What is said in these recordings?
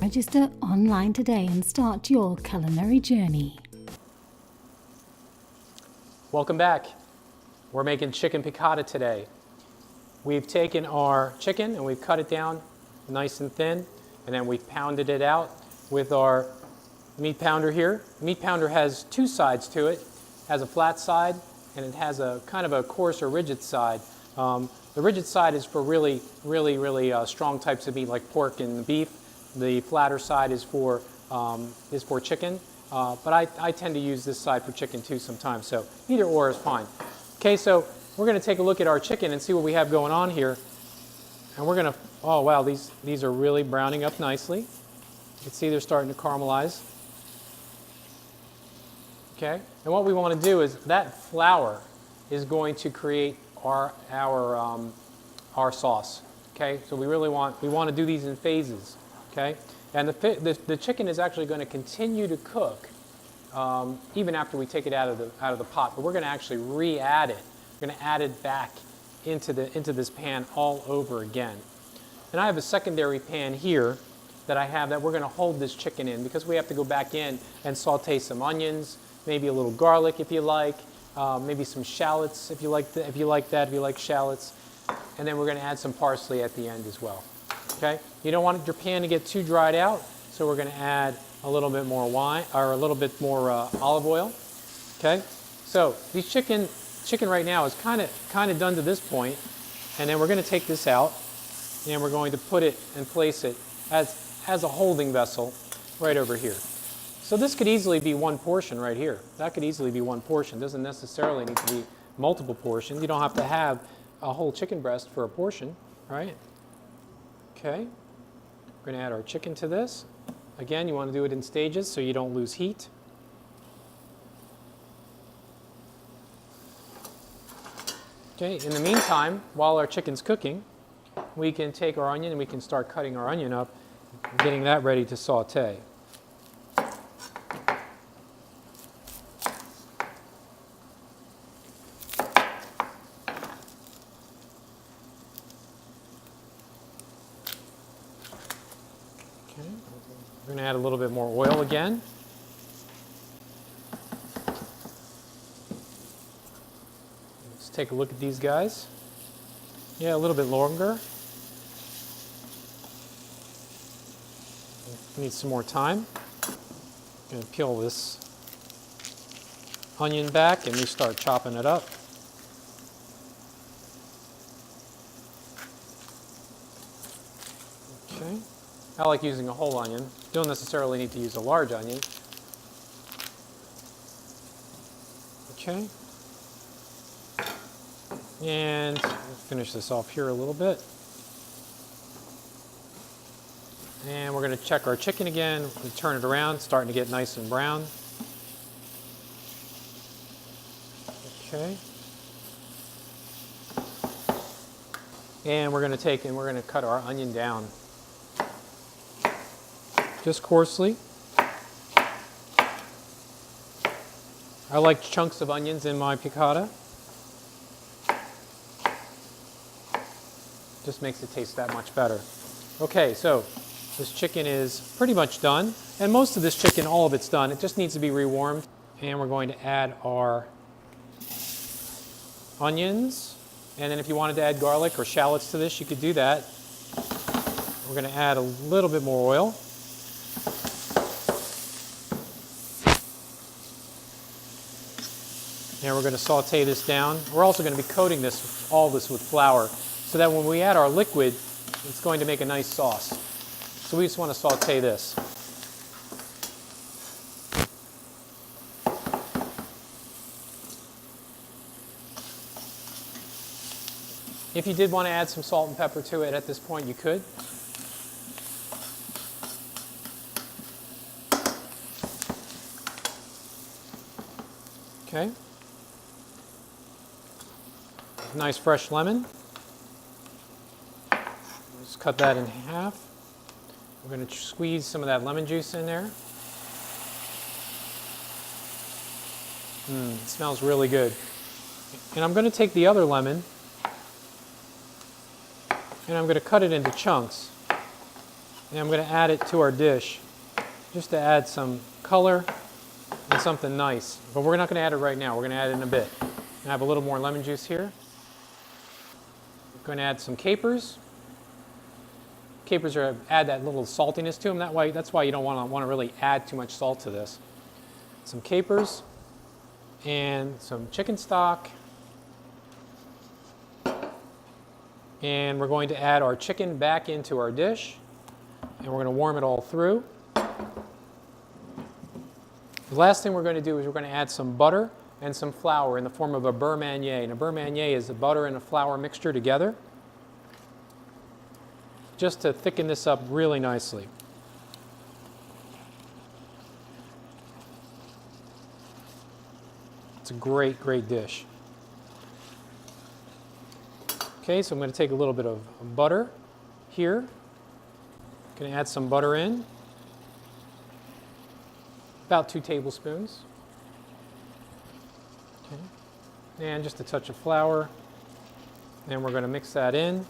Register online today and start your culinary journey. Welcome back. We're making chicken piccata today. We've taken our chicken and we've cut it down nice and thin, and then we've pounded it out with our meat pounder here. The meat pounder has two sides to it. It has a flat side and it has a kind of a coarse or rigid side. The rigid side is for really strong types of meat like pork and beef. The flatter side is for chicken, but I tend to use this side for chicken too sometimes, so either or is fine. Okay, so we're going to take a look at our chicken and see what we have going on here. And we're going to, oh wow, these are really browning up nicely. You can see they're starting to caramelize. Okay, and what we want to do is that flour is going to create our sauce. Okay, so we want to do these in phases. Okay, and the chicken is actually going to continue to cook even after we take it out of the pot. But we're going to actually re-add it. We're going to add it back into this pan all over again. And I have a secondary pan here that we're going to hold this chicken in because we have to go back in and saute some onions, maybe a little garlic if you like, maybe some shallots if you like shallots, and then we're going to add some parsley at the end as well. Okay, you don't want your pan to get too dried out, so we're going to add a little bit more wine or a little bit more olive oil. Okay, so these chicken right now is kind of done to this point, and then we're going to take this out and we're going to put it and place it as a holding vessel right over here. So this could easily be one portion right here. That could easily be one portion. Doesn't necessarily need to be multiple portions. You don't have to have a whole chicken breast for a portion, right? Okay, we're going to add our chicken to this. Again, you want to do it in stages so you don't lose heat. Okay, in the meantime, while our chicken's cooking, we can take our onion and we can start cutting our onion up, getting that ready to saute. We're going to add a little bit more oil again. Let's take a look at these guys. Yeah, a little bit longer. Need some more time. Going to peel this onion back and we start chopping it up. Okay. I like using a whole onion. Don't necessarily need to use a large onion. Okay. And finish this off here a little bit. And we're going to check our chicken again. We turn it around, starting to get nice and brown. Okay. And we're going to cut our onion down. Just coarsely. I like chunks of onions in my piccata. Just makes it taste that much better. Okay, so this chicken is pretty much done. And most of this chicken, all of it's done. It just needs to be rewarmed. And we're going to add our onions. And then if you wanted to add garlic or shallots to this, you could do that. We're going to add a little bit more oil. And we're going to saute this down. We're also going to be coating all this with flour so that when we add our liquid, it's going to make a nice sauce. So we just want to saute this. If you did want to add some salt and pepper to it at this point, you could. Okay. Nice fresh lemon. Just cut that in half. We're going to squeeze some of that lemon juice in there. It smells really good. And I'm going to take the other lemon and I'm going to cut it into chunks. And I'm going to add it to our dish just to add some color and something nice. But we're not going to add it right now. We're going to add it in a bit. I have a little more lemon juice here. I'm going to add some capers. Capers add that little saltiness to them. That's why you don't want to really add too much salt to this. Some capers and some chicken stock. And we're going to add our chicken back into our dish. And we're going to warm it all through. The last thing we're going to do is we're going to add some butter and some flour in the form of a beurre manier. And a beurre manier is the butter and the flour mixture together, just to thicken this up really nicely. It's a great, great dish. Okay, so I'm going to take a little bit of butter here. I'm going to add some butter in. About 2 tablespoons. Okay. And just a touch of flour. And we're going to mix that in.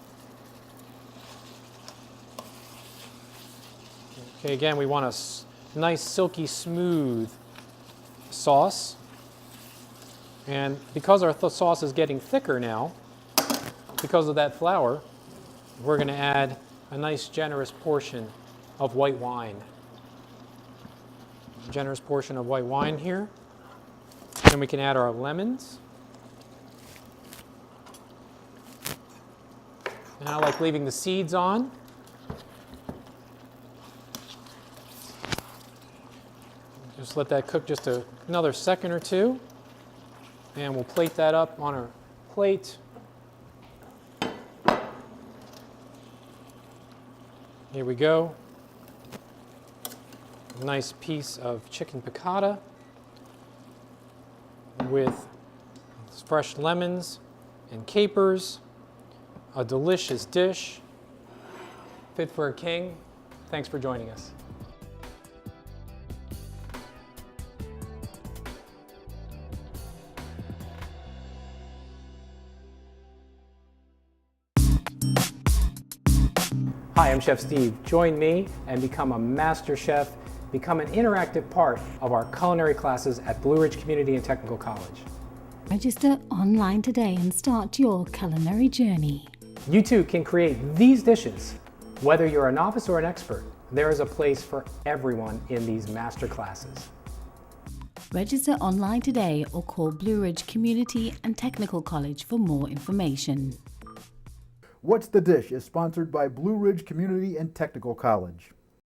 Okay, again, we want a nice, silky, smooth sauce. And because our sauce is getting thicker now, because of that flour, we're going to add a nice, generous portion of white wine. Generous portion of white wine here. Then we can add our lemons. And I like leaving the seeds on. Just let that cook just another second or two. And we'll plate that up on our plate. Here we go. A nice piece of chicken piccata with fresh lemons and capers. A delicious dish, fit for a king. Thanks for joining us. Hi, I'm Chef Steve. Join me and become a master chef. Become an interactive part of our culinary classes at Blue Ridge Community and Technical College. Register online today and start your culinary journey. You too can create these dishes. Whether you're a novice or an expert, there is a place for everyone in these master classes. Register online today or call Blue Ridge Community and Technical College for more information. What's the Dish is sponsored by Blue Ridge Community and Technical College.